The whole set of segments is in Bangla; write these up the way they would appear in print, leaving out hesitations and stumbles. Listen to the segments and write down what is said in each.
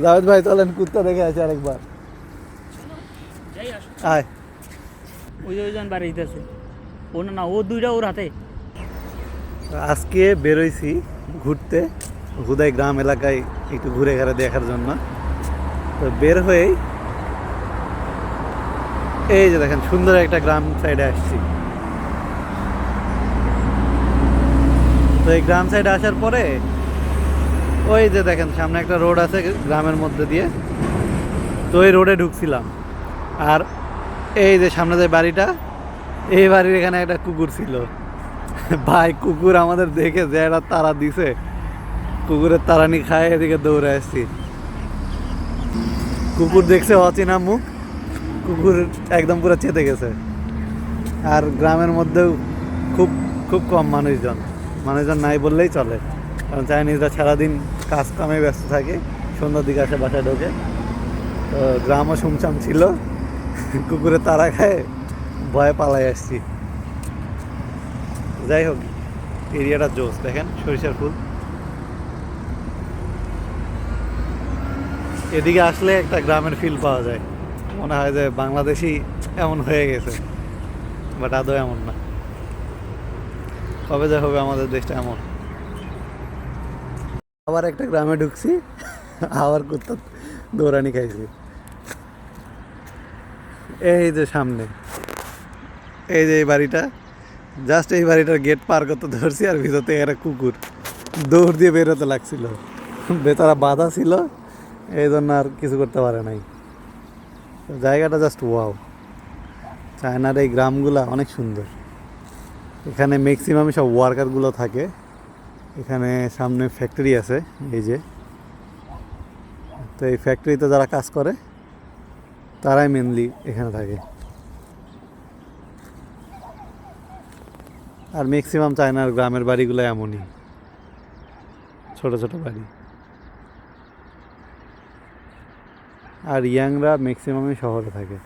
জাভেদ ভাই চলেন কুত্তা দেখে আছে আরেকবার। আয় ওই যে ওইজন বাড়ি দিতেছে ও না ও দুইটা ওর হাতে। আজকে বেরোইছি ঘুরতে হুদাই গ্রাম এলাকায় একটু ঘুরে ঘুরে দেখার জন্য। তো বের হয়েই এই যে দেখেন সুন্দর একটা গ্রাম সাইডে আসছি। তো এই গ্রাম সাইডে আসার পরে ওই যে দেখেন সামনে একটা রোড আছে গ্রামের মধ্যে দিয়ে, তো ওই রোডে ঢুকছিলাম। আর এই যে সামনে যে বাড়িটা, এই বাড়ির এখানে একটা কুকুর ছিল। ভাই কুকুর আমাদের দেখে যে একটা তাড়া দিছে, কুকুরের তাড়ানি খায় এদিকে দৌড়ে আসছি। কুকুর দেখছে অচেনা মুখ, কুকুর একদম পুরো চেতে গেছে। আর গ্রামের মধ্যেও খুব খুব কম মানুষজন নাই বললেই চলে, কারণ চাইনিজরা সারাদিন কাজ কামে ব্যস্ত থাকে, সন্ধ্যার দিকে আসে বাসায় ঢোকে। তো গ্রামও শুমছাম ছিল, কুকুরে তাড়া খায় ভয়ে পালাই আসছি। যাই হোক এরিয়াটা জোস, দেখেন সরিষার ফুল। এদিকে আসলে একটা গ্রামের ফিল পাওয়া যায়, মনে হয় যে বাংলাদেশি এমন হয়ে গেছে, বাট আদৌ এমন না। কবে যে হবে আমাদের দেশটা এমন। আবার একটা গ্রামে ঢুকছি, আবার কুত্তা দৌড়ানি খাইছি। এই যে সামনে এই যে এই বাড়িটা, জাস্ট এই বাড়িটার গেট পার করতে ধরছি, আর ভিতর থেকে একটা কুকুর দৌড় দিয়ে বেরোতে লাগছিল। বেচারা বাধা ছিল, এই জন্য আর কিছু করতে পারে নাই। জায়গাটা জাস্ট ওয়াও। চায়নার এই গ্রামগুলা অনেক সুন্দর। এখানে ম্যাক্সিমামই সব ওয়ার্কারগুলো থাকে। এখানে সামনে ফ্যাক্টরি আছে এই যে, তো এই ফ্যাক্টরিতে যারা কাজ করে তারাই মেনলি এখানে থাকে। আর ম্যাক্সিমাম চায়নার গ্রামের বাড়িগুলো এমনই, ছোট ছোট বাড়ি। আর ইয়াংরা ম্যাক্সিমামই শহরে থাকে।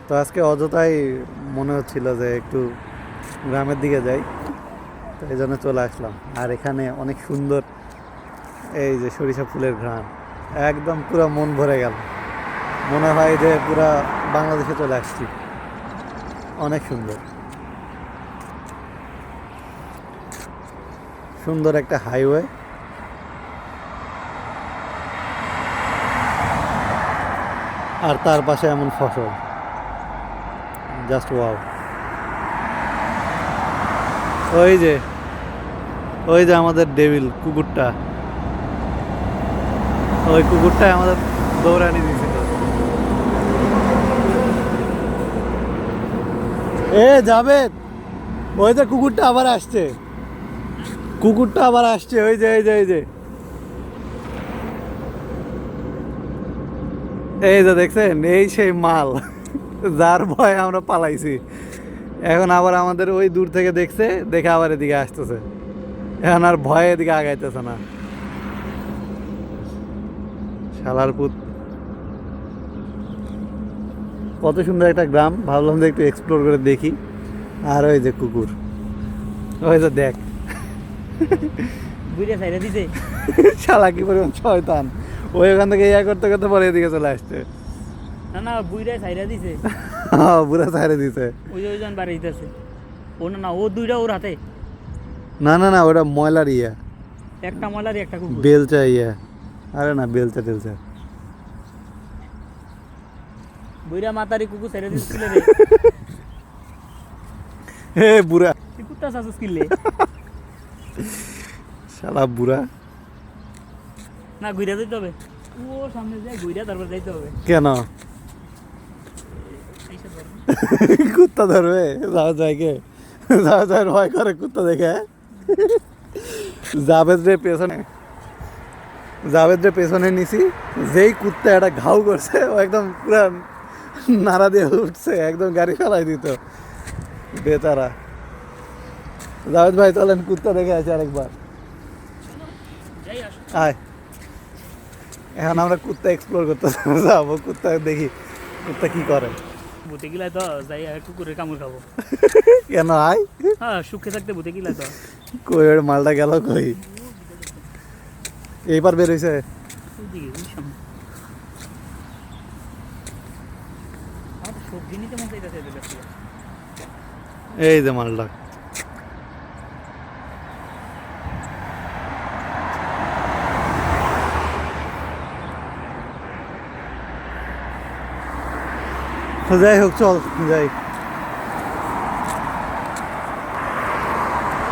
তো আজকে অযথাই মনে হচ্ছিল যে একটু গ্রামের দিকে যাই, তো এই জন্য চলে আসলাম। আর এখানে অনেক সুন্দর এই যে সরিষা ফুলের ঘ্রাণ, একদম পুরো মন ভরে গেল, মনে হয় যে পুরা বাংলাদেশে চলে আসছি। অনেক সুন্দর সুন্দর একটা হাইওয়ে, আর তার পাশে এমন ফসল, জাস্ট ওয়াও। ওই যে আমাদের ডেভিল কুকুরটা, ওই কুকুরটাই আমাদের দৌড়ানি দিয়েছিল। এ জাভেদ, ওই যে কুকুরটা আবার আসছে, কুকুরটা আবার আসছে, ওই যে এই যে এই যে এই যে দেখছেন, এই সেই মাল যার ভয় আমরা পালাইছি। এখন আবার আমাদের ওই দূর থেকে দেখছে, দেখে আবার এদিকে আসতেছে। এখন আর ভয়ে এদিকে আগাইতেছে না, শালার পুত। কত সুন্দর একটা গ্রাম, ভাবলাম যে একটু এক্সপ্লোর করে দেখি। আর ওই যে কুকুর, ওই যে দেখ বুইরা সাইরা দিতে শালা কি পরিমাণ শয়তান, ওই ওখান থেকে ইয়া করতে করতে পরে এদিকে চলে আসছে। না না বুইরা সাইরা দিছে, হ্যাঁ পুরা ছাড়ে দিছে। ওই যে ওইজন বাড়ি দিতেছে ও না ও দুইটা ওর হাতে। না না না, ওটা ময়লার ইয়া, একটা মলারি একটা কুকুর। বেলচা ইয়া। আরে না, বেলচা টেলচা। বুইরা মাতারি কুকুর সাইরা দিছিল রে। হে বুড়া, তুই কুত্তা শাসুস কিনলে শালা বুড়া। না ঘুরে যেতে হবে, ও সামনে যায় ঘুরে তারপর যাইতে হবে। কেন এইসব ধরো। কুত্তা ধরবে? যাও যাইকে, যাও যাই ভয় করে কুত্তা দেখে। জাভেদ রে পেছনে নিছি, যেই কুত্তা একটা ঘাউ করছে, ও একদম পুরা নাড়া দিয়ে উঠছে, একদম গাড়ি ফেলাই দিত বেচারা। জাভেদ ভাই চলেন কুত্তা দেখে আছে আরেকবার। যাই আসো। আয়, এখন আমরা কুত্তা এক্সপ্লোর করতে যাবো, কুত্তা দেখি কুত্তা কি করে। ভূতে গিলাই তো যাই কুকুরের কামড় খাবো। কেন আয়, হ্যাঁ সুখে থাকতে ভূতে গিলাই তো। কই ওর মালটা গেল কই? এইবার বের হয়েছে। ওইদিকে ওই সামনে। আমার তো সবজি নিতে মন চাইতেছে এদের কাছে। এই যে মালটা। তো যাই হোক, চল যাই।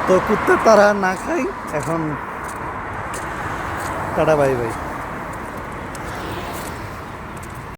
তো কুত্তার তারা না খাই এখন। Tata, bye bye.